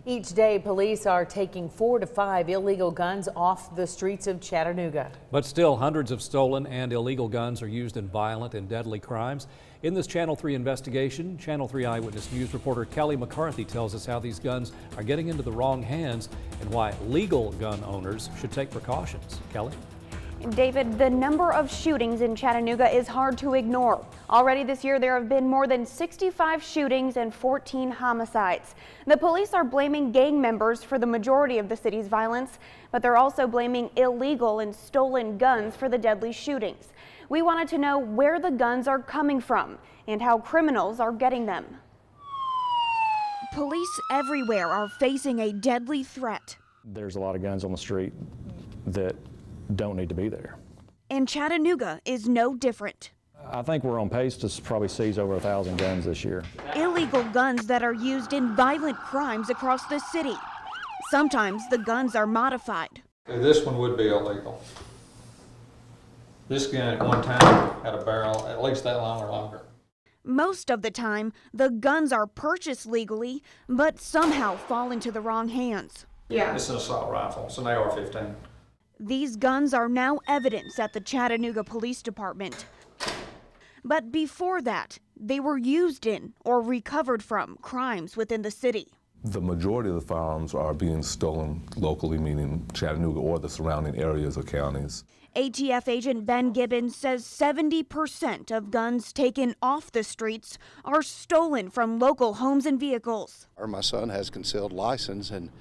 Each day, police are taking 4 to 5 illegal guns off the streets of Chattanooga. But still, hundreds of stolen and illegal guns are used in violent and deadly crimes. In this Channel 3 investigation, Channel 3 Eyewitness News reporter Kelly McCarthy tells us how these guns are getting into the wrong hands and why legal gun owners should take precautions. Kelly? David, the number of shootings in Chattanooga is hard to ignore. Already this year, there have been more than 65 shootings and 14 homicides. The police are blaming gang members for the majority of the city's violence, but they're also blaming illegal and stolen guns for the deadly shootings. We wanted to know where the guns are coming from and how criminals are getting them. Police everywhere are facing a deadly threat. There's a lot of guns on the street that don't need to be there. And Chattanooga is no different. I think we're on pace to probably seize over 1,000 guns this year. Illegal guns that are used in violent crimes across the city. Sometimes the guns are modified. This one would be illegal. This gun at one time had a barrel at least that long or longer. Most of the time, the guns are purchased legally, but somehow fall into the wrong hands. Yeah. It's an assault rifle. It's an AR-15. These guns are now evidence at the Chattanooga Police Department. But before that, they were used in or recovered from crimes within the city. The majority of the firearms are being stolen locally, meaning Chattanooga or the surrounding areas or counties. ATF agent Ben Gibbons says 70% of guns taken off the streets are stolen from local homes and vehicles. My son has concealed license, and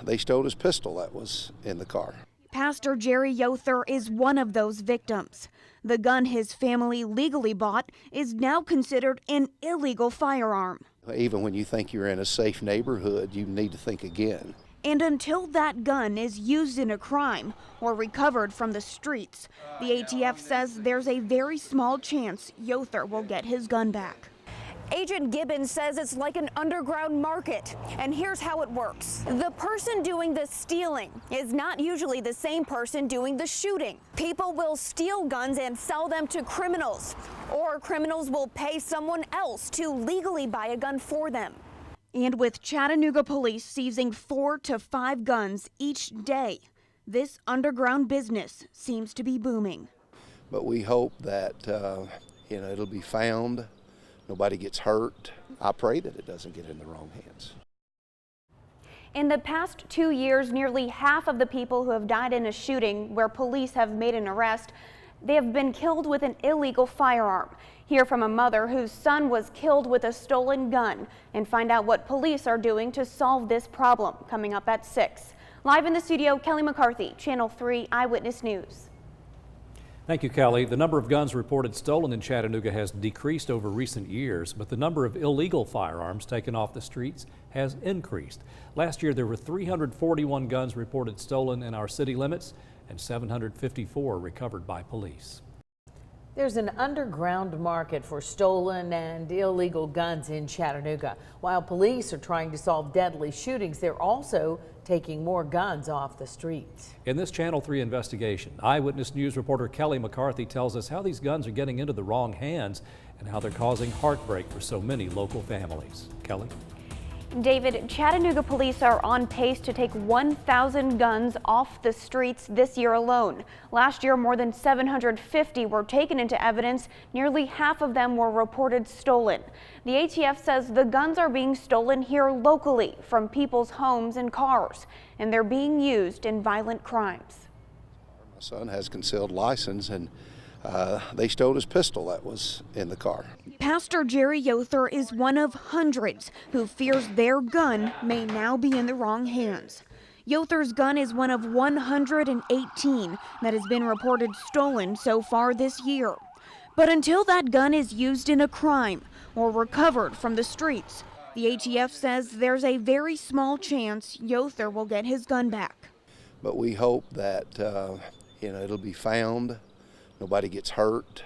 they stole his pistol that was in the car. Pastor Jerry Yother is one of those victims. The gun his family legally bought is now considered an illegal firearm. Even when you think you're in a safe neighborhood, you need to think again. And until that gun is used in a crime or recovered from the streets, the ATF says there's a very small chance Yother will get his gun back. Agent Gibbons says it's like an underground market, and here's how it works. The person doing the stealing is not usually the same person doing the shooting. People will steal guns and sell them to criminals, or criminals will pay someone else to legally buy a gun for them. And with Chattanooga police seizing 4 to 5 guns each day, this underground business seems to be booming. But we hope that it'll be found. Nobody gets hurt. I pray that it doesn't get in the wrong hands. In the past 2 years, nearly half of the people who have died in a shooting where police have made an arrest, they have been killed with an illegal firearm. Hear from a mother whose son was killed with a stolen gun and find out what police are doing to solve this problem, coming up at 6. Live in the studio, Kelly McCarthy, Channel 3 Eyewitness News. Thank you, Kelly. The number of guns reported stolen in Chattanooga has decreased over recent years, but the number of illegal firearms taken off the streets has increased. Last year, there were 341 guns reported stolen in our city limits and 754 recovered by police. There's an underground market for stolen and illegal guns in Chattanooga. While police are trying to solve deadly shootings, they're also taking more guns off the streets. In this Channel 3 investigation, Eyewitness News reporter Kelly McCarthy tells us how these guns are getting into the wrong hands and how they're causing heartbreak for so many local families. Kelly? David, Chattanooga police are on pace to take 1,000 guns off the streets this year alone. Last year, more than 750 were taken into evidence. Nearly half of them were reported stolen. The ATF says the guns are being stolen here locally from people's homes and cars, and they're being used in violent crimes. My son has concealed license, and they stole his pistol that was in the car. Pastor Jerry Yother is one of hundreds who fears their gun may now be in the wrong hands. Yother's gun is one of 118 that has been reported stolen so far this year. But until that gun is used in a crime or recovered from the streets, the ATF says there's a very small chance Yother will get his gun back. But we hope that it'll be found. Nobody gets hurt.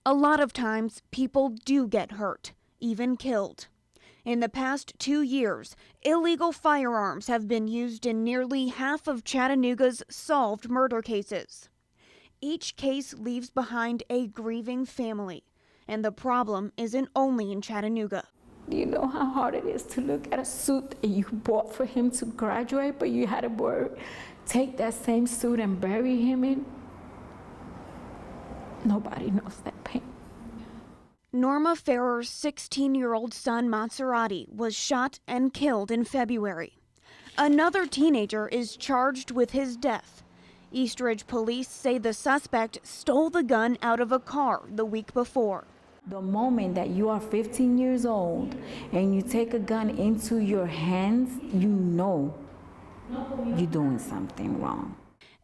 A lot of times, people do get hurt, even killed. In the past 2 years, illegal firearms have been used in nearly half of Chattanooga's solved murder cases. Each case leaves behind a grieving family, and the problem isn't only in Chattanooga. You know how hard it is to look at a suit that you bought for him to graduate, but you had to take that same suit and bury him in? Nobody knows that pain. Norma Farrer's 16-year-old son Maserati was shot and killed in February. Another teenager is charged with his death. Eastridge police say the suspect stole the gun out of a car the week before. The moment that you are 15 years old and you take a gun into your hands, you know you're doing something wrong.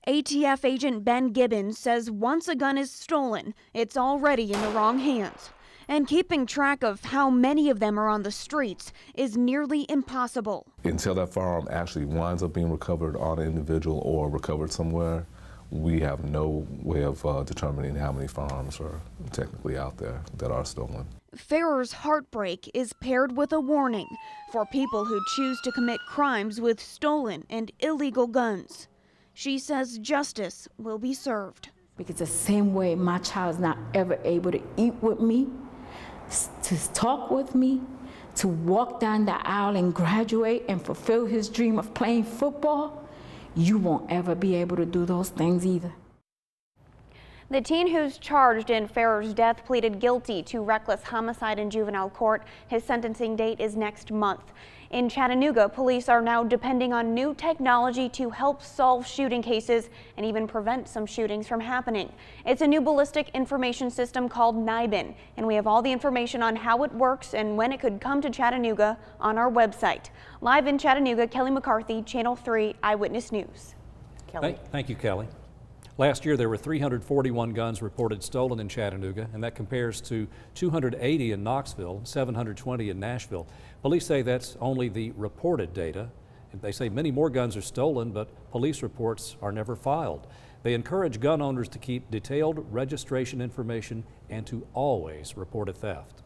ATF agent Ben Gibbons says once a gun is stolen, it's already in the wrong hands. And keeping track of how many of them are on the streets is nearly impossible. Until that firearm actually winds up being recovered on an individual or recovered somewhere, we have no way of determining how many firearms are technically out there that are stolen. Farrer's heartbreak is paired with a warning for people who choose to commit crimes with stolen and illegal guns. She says justice will be served. Because the same way my child's not ever able to eat with me, to talk with me, to walk down the aisle and graduate and fulfill his dream of playing football, you won't ever be able to do those things either. The teen who's charged in Farrer's death pleaded guilty to reckless homicide in juvenile court. His sentencing date is next month. In Chattanooga, police are now depending on new technology to help solve shooting cases and even prevent some shootings from happening. It's a new ballistic information system called NIBIN, and we have all the information on how it works and when it could come to Chattanooga on our website. Live in Chattanooga, Kelly McCarthy, Channel 3 Eyewitness News. Kelly. Thank you, Kelly. Last year, there were 341 guns reported stolen in Chattanooga, and that compares to 280 in Knoxville, 720 in Nashville. Police say that's only the reported data. They say many more guns are stolen, but police reports are never filed. They encourage gun owners to keep detailed registration information and to always report a theft.